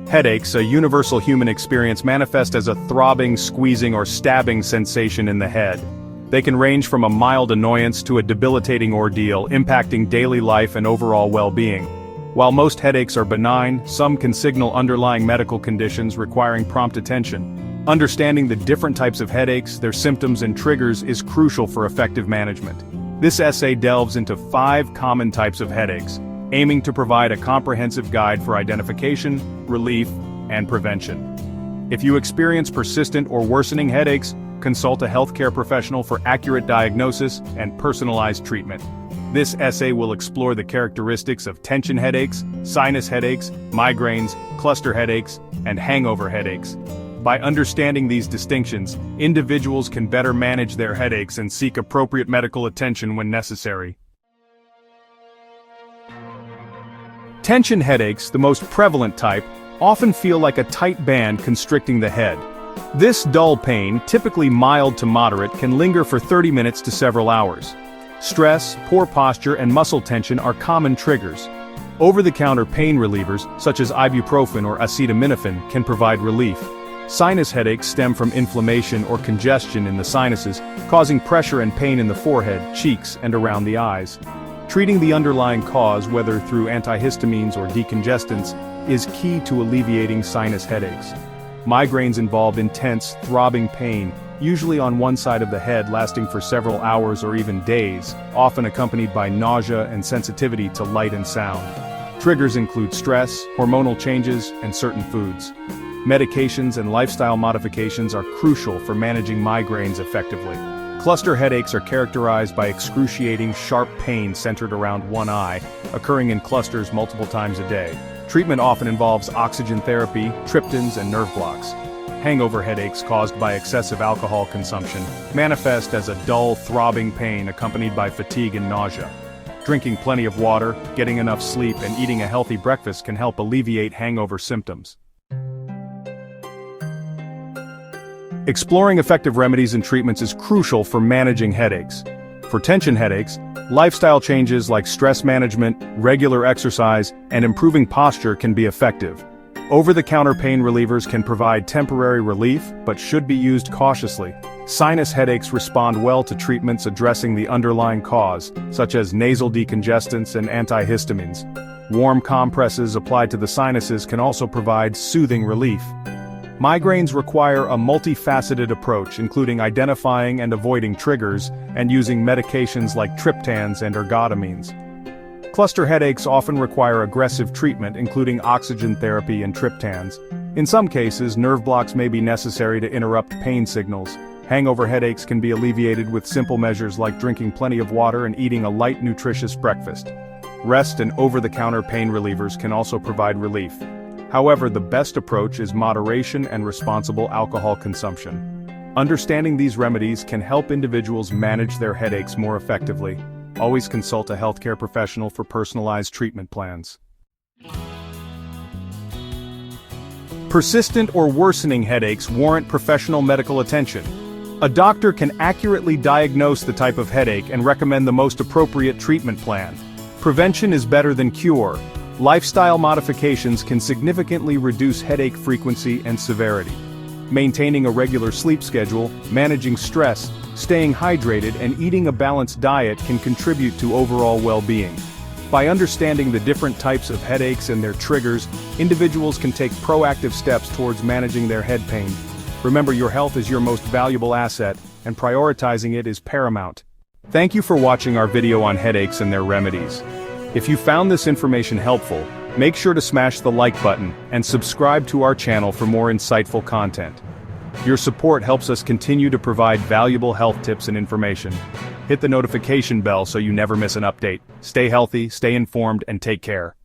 Headaches, a universal human experience, manifest as a throbbing, squeezing, or stabbing sensation in the head. They can range from a mild annoyance to a debilitating ordeal, impacting daily life and overall well-being. While most headaches are benign, some can signal underlying medical conditions requiring prompt attention. Understanding the different types of headaches, their symptoms and triggers is crucial for effective management. This essay delves into 5 common types of headaches, aiming to provide a comprehensive guide for identification, relief, and prevention. If you experience persistent or worsening headaches, consult a healthcare professional for accurate diagnosis and personalized treatment. This essay will explore the characteristics of tension headaches, sinus headaches, migraines, cluster headaches, and hangover headaches. By understanding these distinctions, individuals can better manage their headaches and seek appropriate medical attention when necessary. Tension headaches, the most prevalent type, often feel like a tight band constricting the head. This dull pain, typically mild to moderate, can linger for 30 minutes to several hours. Stress, poor posture, and muscle tension are common triggers. Over-the-counter pain relievers, such as ibuprofen or acetaminophen, can provide relief. Sinus headaches stem from inflammation or congestion in the sinuses, causing pressure and pain in the forehead, cheeks, and around the eyes. Treating the underlying cause, whether through antihistamines or decongestants, is key to alleviating sinus headaches. Migraines involve intense, throbbing pain, usually on one side of the head, lasting for several hours or even days, often accompanied by nausea and sensitivity to light and sound. Triggers include stress, hormonal changes, and certain foods. Medications and lifestyle modifications are crucial for managing migraines effectively. Cluster headaches are characterized by excruciating, sharp pain centered around one eye, occurring in clusters multiple times a day. Treatment often involves oxygen therapy, triptans, and nerve blocks. Hangover headaches caused by excessive alcohol consumption manifest as a dull, throbbing pain accompanied by fatigue and nausea. Drinking plenty of water, getting enough sleep, and eating a healthy breakfast can help alleviate hangover symptoms. Exploring effective remedies and treatments is crucial for managing headaches. For tension headaches, lifestyle changes like stress management, regular exercise, and improving posture can be effective. Over-the-counter pain relievers can provide temporary relief, but should be used cautiously. Sinus headaches respond well to treatments addressing the underlying cause, such as nasal decongestants and antihistamines. Warm compresses applied to the sinuses can also provide soothing relief. Migraines require a multifaceted approach, including identifying and avoiding triggers, and using medications like triptans and ergotamines. Cluster headaches often require aggressive treatment, including oxygen therapy and triptans. In some cases, nerve blocks may be necessary to interrupt pain signals. Hangover headaches can be alleviated with simple measures like drinking plenty of water and eating a light, nutritious breakfast. Rest and over-the-counter pain relievers can also provide relief. However, the best approach is moderation and responsible alcohol consumption. Understanding these remedies can help individuals manage their headaches more effectively. Always consult a healthcare professional for personalized treatment plans. Persistent or worsening headaches warrant professional medical attention. A doctor can accurately diagnose the type of headache and recommend the most appropriate treatment plan. Prevention is better than cure. Lifestyle modifications can significantly reduce headache frequency and severity. Maintaining a regular sleep schedule, managing stress, staying hydrated, and eating a balanced diet can contribute to overall well-being. By understanding the different types of headaches and their triggers, individuals can take proactive steps towards managing their head pain. Remember, your health is your most valuable asset, and prioritizing it is paramount. Thank you for watching our video on headaches and their remedies. If you found this information helpful, make sure to smash the like button and subscribe to our channel for more insightful content. Your support helps us continue to provide valuable health tips and information. Hit the notification bell so you never miss an update. Stay healthy, stay informed, and take care.